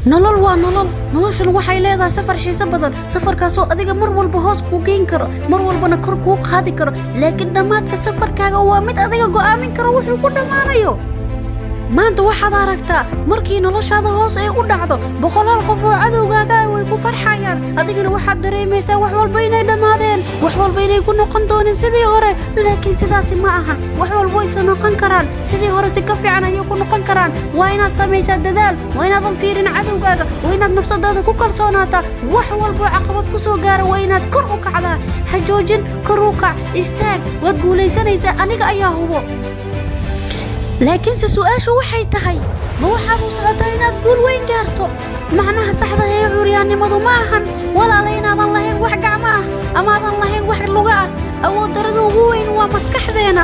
nolol waa nolol noloshan waxay leedahay safar xiiso badan safarkaasoo adiga mar walba hoos ku geyn karo mar walbana kor ku qaadi karo laakiin dhamaadka safarkaaga waa mid adiga go'aamin karo wuxuu ku dhamaanayo maanta waxaad aragtaa markii noloshaada hoos ay u dhacdo boqolaal qof oo cadowgaaga way ku farxayaan adigana waxaad dareemaysaa wax walba inay dhamaadeen wax walba inay ku noqon doonaan sidii hore laakiin sidaas ma ahan wax walba way noqon karaan sidii hore si ka fiican ayay ku noqon karaan waa inaad samaysaa dadaal waa inaadan fiirin cadowgaaga waa inaad nafsadaada ku kalsoonaataa wax walba caqabad ku soo gaara waa inaad kor u kacdaa ha joojin kor u kac istaag waad guulaysanaysaa aniga ayaa hubo laakiin su'aashu waxay tahay ma waxaad u socotaa inaad guul weyn gaarto macnaha saxda ee curyaannimadu ma ahan walaala inaadan lahayn wax gacmo ah amaadan lahayn wax luga ah awood darada ugu weyn waa maskaxdeena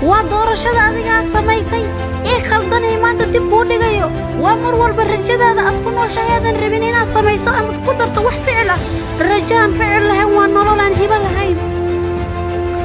waa doorashada adiga aad samaysay ee khaldanay maanta dib kuu dhigayo waa mar walba rajadaada aad ku nooshahay aadan rabin inaad samayso amaad ku darto wax ficil ah rajaan ficil lahayn waa nolol aan hibo lahayn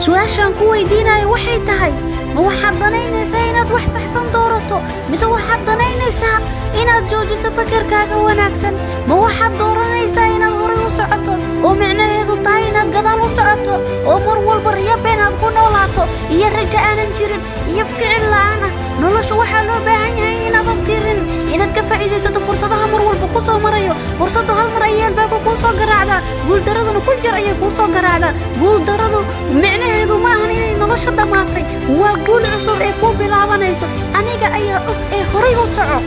su'aashaan ku weydiinayo waxay tahay ma waxaad danaynaysaa inaad wax saxsan doorato mise waxaad danaynaysaa inaad joojiso fakarkaaga wanaagsan ma waxaad dooranaysaa inaad horay u socoto oo micnaheedu tahay inaad gadaal u socoto oo mar walba riyo been aad ku noolaato iyo rajo aanan jirin iyo ficil la'aan ah nolosha waxaa loo baahan yahay inaadan fiirin inaad ka faa'iidaysato fursadaha mar walba ku soo marayo fursaddu hal mar ayay albaabka kuu soo garaacdaa guuldaraduna ku jir ayay kuu soo garaacdaa guuldaradu micnaheedu ma ahan inay nolosha dhammaatay waa guul cusub ee kuu bilaabanayso aniga ayaa og ee horay u soco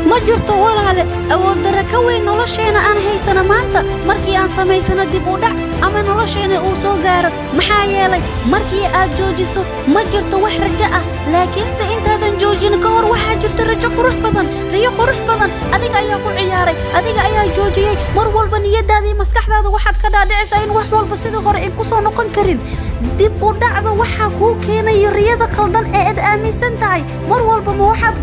ma jirto walaale awood darro ka weyn nolosheena aan haysana maanta markii aan samaysano dib u dhac ama nolosheena uu soo gaaro maxaa yeelay markii aad joojiso ma jirto wax rajo ah laakiinse intaadan joojin ka hor waxaa jirta rajo qurux badan riyo qurux badan adiga ayaa ku ciyaaray adiga ayaa joojiyey mar walba niyadaada iyo maskaxdaada waxaad ka dhaadhicaysaa in wax walba sidii hore ay ku soo noqon karin dib u dhacda waxaa kuu keenayo riyada khaldan ee aad aaminsan tahay mar walba ma waxaad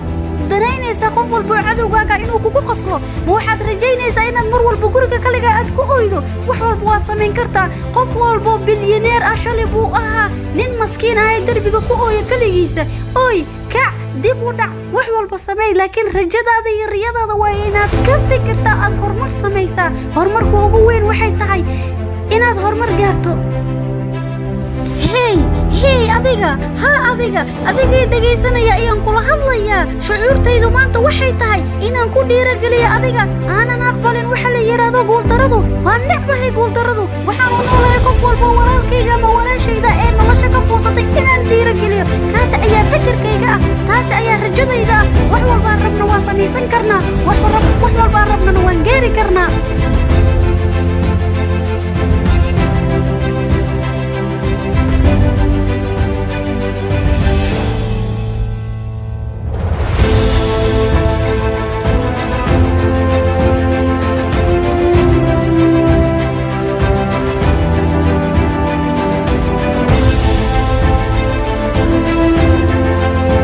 danaynaysaa qof walba oo cadowgaaga inuu kugu qoslo ma waxaad rajaynaysaa inaad mar walba guriga kaliga aad ku oydo wax walba waad samayn kartaa qof walbo bilyaneer ah shalay buu ahaa nin maskiin ah ee derbiga ku ooya kaligiisa oy kac dib u dhac wax walba samey laakiin rajadaada iyo riyadaada waa inaad ka fikirtaa aad horumar samaysaa horumarku ugu weyn waxay tahay inaad horumar gaarto hey adiga adigay dhagaysanaya ayaan kula hadlayaa shucuurtaydu maanta waxay tahay inaan ku dhiirageliyo adiga aanan aqbalin waxa la yidhaahdo guuldaradu waa necbahay guuldaradu waxaan u noolahay qof walba walaalkayga ama walaashayda ee nolosha ka buusatay inaan dhiirageliyo kaasi ayaa fikirkayga ah taasi ayaa rajadayda ah wax walbaan rabna waa samaysan karnaa wax walbaan rabnana waan gaari karnaa